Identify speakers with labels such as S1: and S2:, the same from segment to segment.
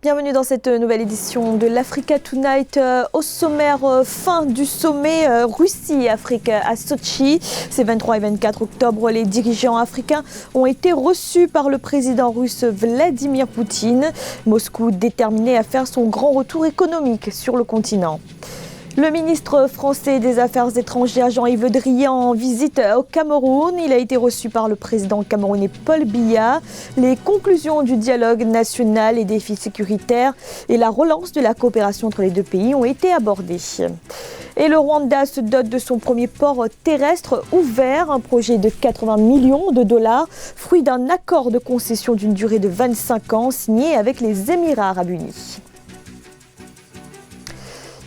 S1: Bienvenue dans cette nouvelle édition de l'Africa Tonight. Au sommaire, fin du sommet Russie-Afrique à Sotchi. Ces 23 et 24 octobre, les dirigeants africains ont été reçus par le président russe Vladimir Poutine. Moscou déterminé à faire son grand retour économique sur le continent. Le ministre français des Affaires étrangères Jean-Yves Le Drian en visite au Cameroun. Il a été reçu par le président camerounais Paul Biya. Les conclusions du dialogue national, les défis sécuritaires et la relance de la coopération entre les deux pays ont été abordés. Et le Rwanda se dote de son premier port terrestre ouvert, un projet de 80 millions de dollars, fruit d'un accord de concession d'une durée de 25 ans signé avec les Émirats arabes unis.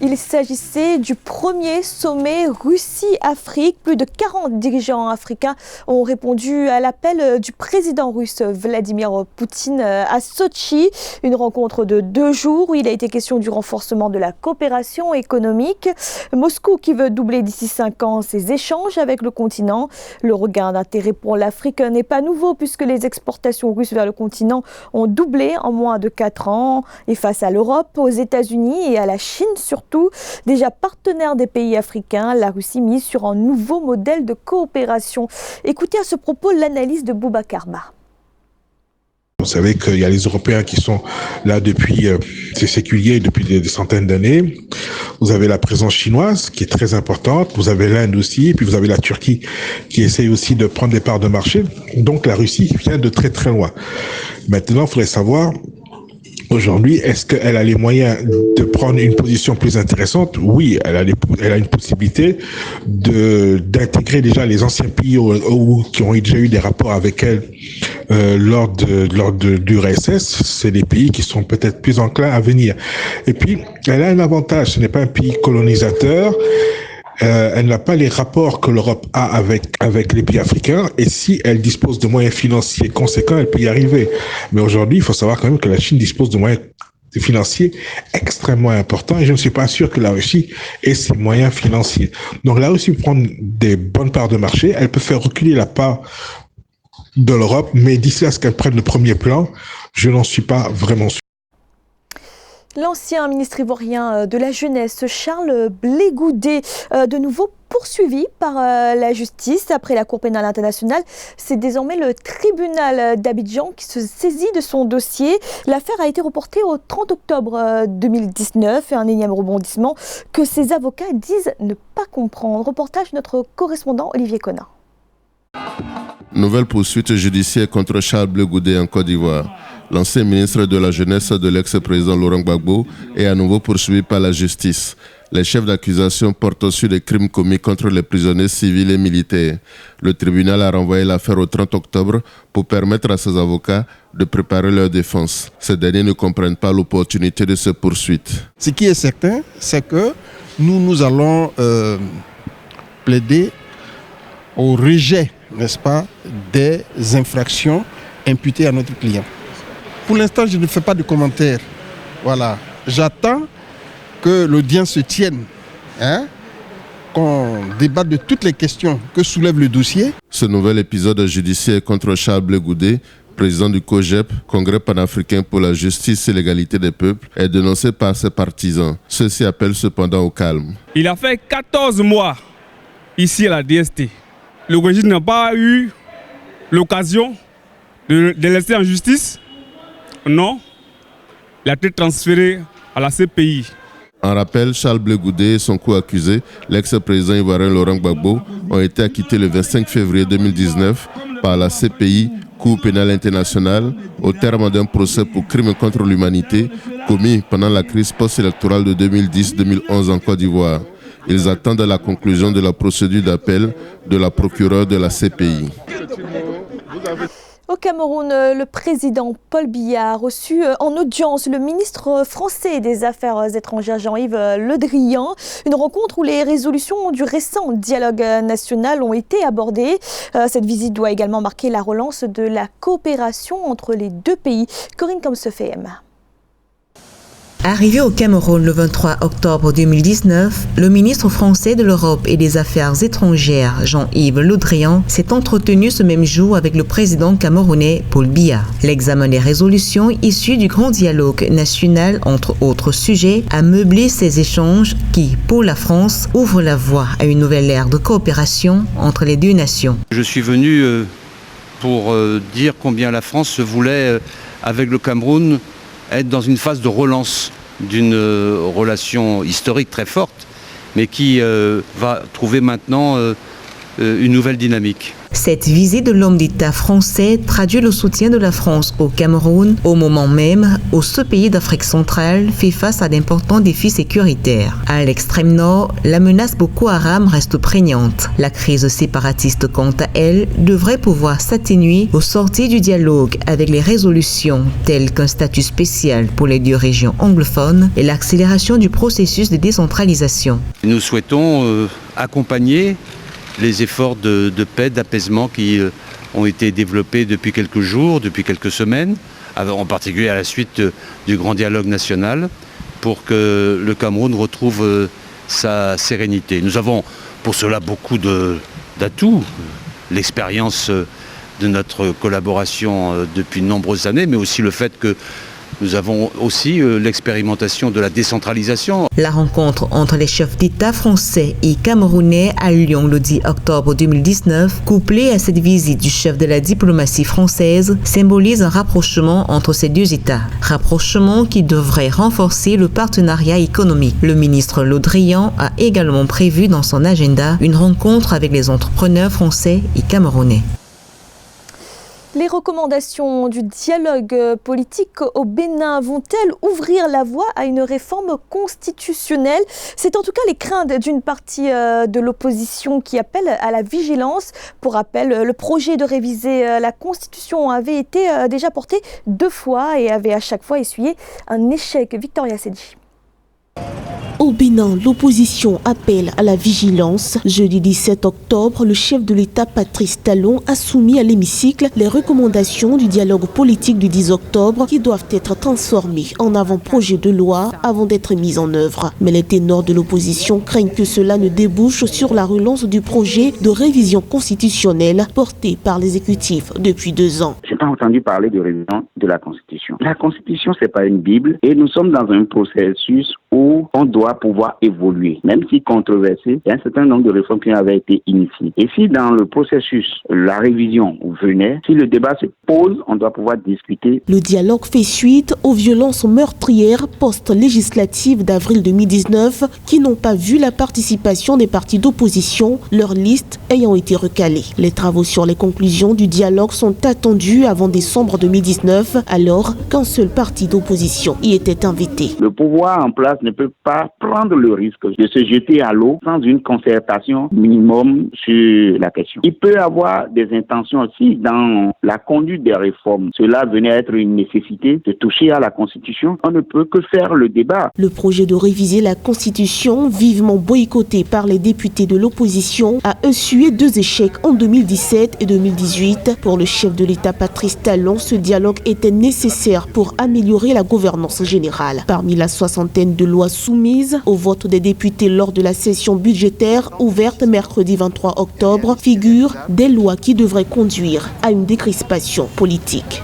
S1: Il s'agissait du premier sommet Russie-Afrique. Plus de 40 dirigeants africains ont répondu à l'appel du président russe Vladimir Poutine à Sotchi. Une rencontre de 2 jours où il a été question du renforcement de la coopération économique. Moscou qui veut doubler d'ici 5 ans ses échanges avec le continent. Le regain d'intérêt pour l'Afrique n'est pas nouveau puisque les exportations russes vers le continent ont doublé en moins de 4 ans. Et face à l'Europe, aux États-Unis et à la Chine surtout, déjà partenaire des pays africains, la Russie mise sur un nouveau modèle de coopération. Écoutez à ce propos l'analyse de Boubacar Ba.
S2: Vous savez qu'il y a les Européens qui sont là depuis, c'est séculier, depuis des centaines d'années. Vous avez la présence chinoise qui est très importante. Vous avez l'Inde aussi. Et puis vous avez la Turquie qui essaye aussi de prendre des parts de marché. Donc la Russie vient de très très loin. Maintenant, il faudrait savoir aujourd'hui, est-ce qu'elle a les moyens de prendre une position plus intéressante? Oui, elle a une possibilité d'intégrer déjà les anciens pays qui ont déjà eu des rapports avec elle lors du RSS. C'est des pays qui sont peut-être plus enclins à venir. Et puis, elle a un avantage. Ce n'est pas un pays colonisateur. Elle n'a pas les rapports que l'Europe a avec les pays africains, et si elle dispose de moyens financiers conséquents, elle peut y arriver. Mais aujourd'hui, il faut savoir quand même que la Chine dispose de moyens financiers extrêmement importants, et je ne suis pas sûr que la Russie ait ces moyens financiers. Donc la Russie prend des bonnes parts de marché, elle peut faire reculer la part de l'Europe, mais d'ici à ce qu'elle prenne le premier plan, je n'en suis pas vraiment sûr.
S1: L'ancien ministre ivoirien de la Jeunesse, Charles Blé Goudé, de nouveau poursuivi par la justice après la Cour pénale internationale. C'est désormais le tribunal d'Abidjan qui se saisit de son dossier. L'affaire a été reportée au 30 octobre 2019 et un énième rebondissement que ses avocats disent ne pas comprendre. Reportage de notre correspondant Olivier Conin.
S3: Nouvelle poursuite judiciaire contre Charles Blé Goudé en Côte d'Ivoire. L'ancien ministre de la Jeunesse de l'ex-président Laurent Gbagbo est à nouveau poursuivi par la justice. Les chefs d'accusation portent sur des crimes commis contre les prisonniers civils et militaires. Le tribunal a renvoyé l'affaire au 30 octobre pour permettre à ses avocats de préparer leur défense. Ces derniers ne comprennent pas l'opportunité de ces poursuites.
S4: Ce qui est certain, c'est que nous allons plaider au rejet, n'est-ce pas, des infractions imputées à notre client. Pour l'instant, je ne fais pas de commentaires. Voilà. J'attends que l'audience se tienne, qu'on débatte de toutes les questions que soulève le dossier.
S3: Ce nouvel épisode judiciaire contre Charles Blé Goudé, président du COJEP, Congrès panafricain pour la justice et l'égalité des peuples, est dénoncé par ses partisans. Ceux-ci appellent cependant au calme.
S5: Il a fait 14 mois ici à la DST. Le régime n'a pas eu l'occasion de laisser en justice. Non, il a été transféré à la CPI.
S3: En rappel, Charles Blé Goudé et son co-accusé, l'ex-président ivoirien Laurent Gbagbo, ont été acquittés le 25 février 2019 par la CPI, Cour pénale internationale, au terme d'un procès pour crimes contre l'humanité commis pendant la crise post-électorale de 2010-2011 en Côte d'Ivoire. Ils attendent la conclusion de la procédure d'appel de la procureure de la CPI.
S1: Au Cameroun, le président Paul Biya a reçu en audience le ministre français des Affaires étrangères Jean-Yves Le Drian. Une rencontre où les résolutions du récent dialogue national ont été abordées. Cette visite doit également marquer la relance de la coopération entre les deux pays. Corinne Comsefem.
S6: Arrivé au Cameroun le 23 octobre 2019, le ministre français de l'Europe et des Affaires étrangères, Jean-Yves Le Drian, s'est entretenu ce même jour avec le président camerounais Paul Biya. L'examen des résolutions issues du grand dialogue national, entre autres sujets, a meublé ces échanges qui, pour la France, ouvrent la voie à une nouvelle ère de coopération entre les deux nations.
S7: Je suis venu pour dire combien la France se voulait, avec le Cameroun, être dans une phase de relance d'une relation historique très forte, mais qui va trouver maintenant une nouvelle dynamique.
S6: Cette visite de l'homme d'État français traduit le soutien de la France au Cameroun au moment même où ce pays d'Afrique centrale fait face à d'importants défis sécuritaires. À l'extrême nord, la menace Boko Haram reste prégnante. La crise séparatiste, quant à elle, devrait pouvoir s'atténuer au sortir du dialogue avec les résolutions telles qu'un statut spécial pour les deux régions anglophones et l'accélération du processus de décentralisation.
S7: Nous souhaitons accompagner les efforts de paix, d'apaisement qui ont été développés depuis quelques jours, depuis quelques semaines, en particulier à la suite du grand dialogue national, pour que le Cameroun retrouve sa sérénité. Nous avons pour cela beaucoup d'atouts, l'expérience de notre collaboration depuis de nombreuses années, mais aussi le fait que nous avons aussi l'expérimentation de la décentralisation.
S6: La rencontre entre les chefs d'État français et camerounais à Lyon le 10 octobre 2019, couplée à cette visite du chef de la diplomatie française, symbolise un rapprochement entre ces deux États. Rapprochement qui devrait renforcer le partenariat économique. Le ministre Le Drian a également prévu dans son agenda une rencontre avec les entrepreneurs français et camerounais.
S1: Les recommandations du dialogue politique au Bénin vont-elles ouvrir la voie à une réforme constitutionnelle? C'est en tout cas les craintes d'une partie de l'opposition qui appelle à la vigilance. Pour rappel, le projet de réviser la Constitution avait été déjà porté 2 fois et avait à chaque fois essuyé un échec. Victoria Sedji.
S8: Au Bénin, l'opposition appelle à la vigilance. Jeudi 17 octobre, le chef de l'État Patrice Talon a soumis à l'hémicycle les recommandations du dialogue politique du 10 octobre qui doivent être transformées en avant-projet de loi avant d'être mises en œuvre. Mais les ténors de l'opposition craignent que cela ne débouche sur la relance du projet de révision constitutionnelle porté par l'exécutif depuis 2 ans.
S9: Je n'ai pas entendu parler de révision de la Constitution. La Constitution, ce n'est pas une Bible et nous sommes dans un processus où on doit pouvoir évoluer. Même si controversé, il y a un certain nombre de réformes qui avaient été initiées. Et si dans le processus, la révision venait, si le débat se pose, on doit pouvoir discuter.
S8: Le dialogue fait suite aux violences meurtrières post-législatives d'avril 2019 qui n'ont pas vu la participation des partis d'opposition, leurs listes ayant été recalées. Les travaux sur les conclusions du dialogue sont attendus avant décembre 2019, alors qu'un seul parti d'opposition y était invité.
S9: Le pouvoir en place ne peut pas prendre le risque de se jeter à l'eau sans une concertation minimum sur la question. Il peut avoir des intentions aussi dans la conduite des réformes. Cela venait être une nécessité de toucher à la Constitution. On ne peut que faire le débat.
S8: Le projet de réviser la Constitution, vivement boycotté par les députés de l'opposition, a essuyé 2 échecs en 2017 et 2018. Pour le chef de l'État Patrice Talon, ce dialogue était nécessaire pour améliorer la gouvernance générale. Parmi la soixantaine de lois soumises au vote des députés lors de la session budgétaire ouverte mercredi 23 octobre figurent des lois qui devraient conduire à une décrispation politique.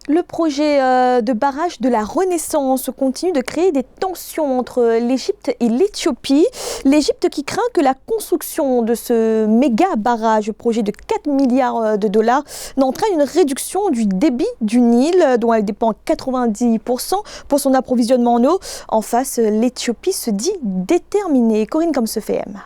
S1: Le projet de barrage de la Renaissance continue de créer des tensions entre l'Égypte et l'Éthiopie. L'Égypte qui craint que la construction de ce méga barrage, projet de 4 milliards de dollars, n'entraîne une réduction du débit du Nil, dont elle dépend 90% pour son approvisionnement en eau. En face, l'Éthiopie se dit déterminée. Corinne Kamsefehem.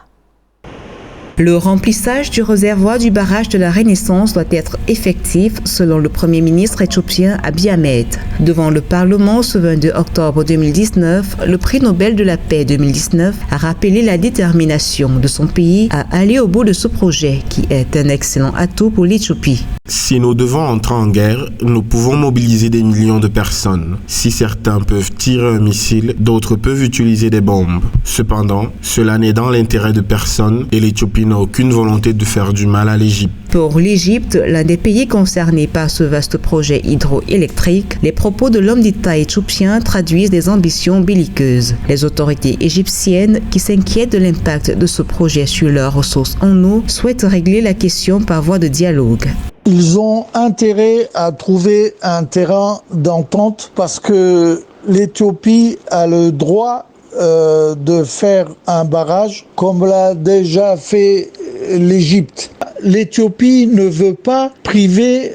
S6: Le remplissage du réservoir du barrage de la Renaissance doit être effectif, selon le Premier ministre éthiopien Abiy Ahmed. Devant le Parlement ce 22 octobre 2019, le prix Nobel de la paix 2019 a rappelé la détermination de son pays à aller au bout de ce projet, qui est un excellent atout pour l'Éthiopie.
S10: Si nous devons entrer en guerre, nous pouvons mobiliser des millions de personnes. Si certains peuvent tirer un missile, d'autres peuvent utiliser des bombes. Cependant, cela n'est dans l'intérêt de personne et l'Éthiopie n'a aucune volonté de faire du mal à l'Égypte.
S6: Pour l'Égypte, l'un des pays concernés par ce vaste projet hydroélectrique, les propos de l'homme d'État éthiopien traduisent des ambitions belliqueuses. Les autorités égyptiennes, qui s'inquiètent de l'impact de ce projet sur leurs ressources en eau, souhaitent régler la question par voie de dialogue.
S11: Ils ont intérêt à trouver un terrain d'entente parce que l'Éthiopie a le droit de faire un barrage comme l'a déjà fait l'Égypte. L'Éthiopie ne veut pas priver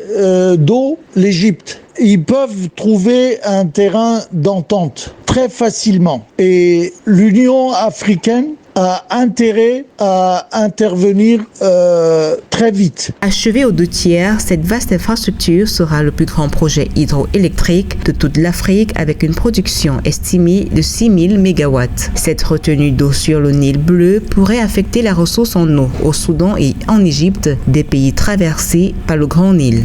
S11: d'eau l'Égypte. Ils peuvent trouver un terrain d'entente très facilement. Et l'Union africaine a intérêt à intervenir très vite.
S6: Achevée aux 2/3, cette vaste infrastructure sera le plus grand projet hydroélectrique de toute l'Afrique avec une production estimée de 6000 MW. Cette retenue d'eau sur le Nil bleu pourrait affecter la ressource en eau au Soudan et en Égypte, des pays traversés par le Grand Nil.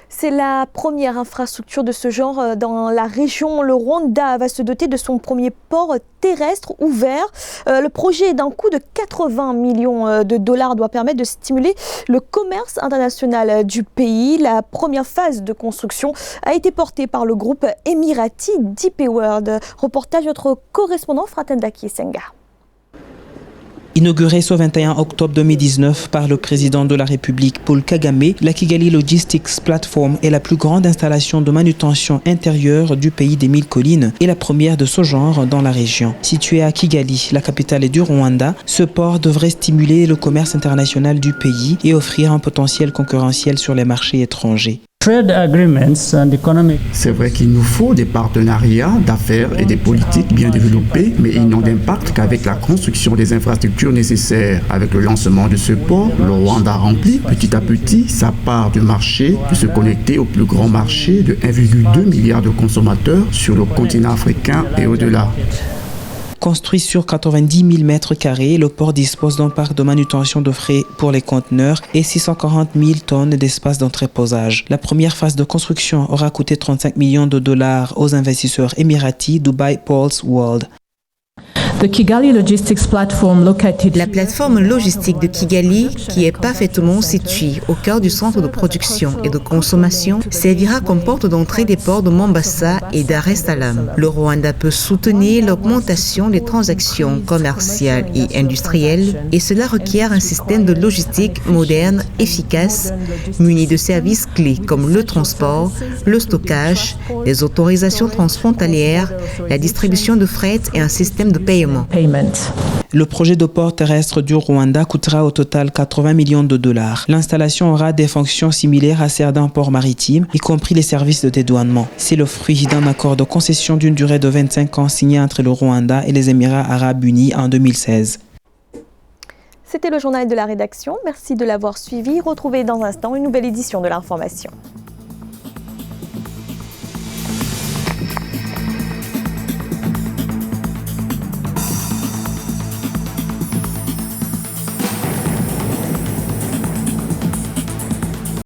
S1: C'est la première infrastructure de ce genre dans la région. Le Rwanda va se doter de son premier port terrestre ouvert. Le projet d'un coût de 80 millions de dollars doit permettre de stimuler le commerce international du pays. La première phase de construction a été portée par le groupe émirati DP World. Reportage de notre correspondant Fratendaki Senga.
S12: Inaugurée ce 21 octobre 2019 par le président de la République Paul Kagame, la Kigali Logistics Platform est la plus grande installation de manutention intérieure du pays des 1000 collines et la première de ce genre dans la région. Située à Kigali, la capitale du Rwanda, ce port devrait stimuler le commerce international du pays et offrir un potentiel concurrentiel sur les marchés étrangers.
S13: C'est vrai qu'il nous faut des partenariats d'affaires et des politiques bien développées, mais ils n'ont d'impact qu'avec la construction des infrastructures nécessaires. Avec le lancement de ce port, le Rwanda remplit petit à petit sa part du marché de se connecter au plus grand marché de 1,2 milliard de consommateurs sur le continent africain et au-delà.
S12: Construit sur 90 000 mètres carrés, le port dispose d'un parc de manutention de frais pour les conteneurs et 640 000 tonnes d'espace d'entreposage. La première phase de construction aura coûté 35 millions de dollars aux investisseurs émiratis Dubai Ports World.
S6: La plateforme logistique de Kigali, qui est parfaitement située au cœur du centre de production et de consommation, servira comme porte d'entrée des ports de Mombasa et Dar es Salaam. Le Rwanda peut soutenir l'augmentation des transactions commerciales et industrielles, et cela requiert un système de logistique moderne, efficace, muni de services clés comme le transport, le stockage, les autorisations transfrontalières, la distribution de fret et un système de paiement.
S12: Le projet de port terrestre du Rwanda coûtera au total 80 millions de dollars. L'installation aura des fonctions similaires à certains ports maritimes, y compris les services de dédouanement. C'est le fruit d'un accord de concession d'une durée de 25 ans signé entre le Rwanda et les Émirats arabes unis en 2016.
S1: C'était le journal de la rédaction. Merci de l'avoir suivi. Retrouvez dans un instant une nouvelle édition de l'information.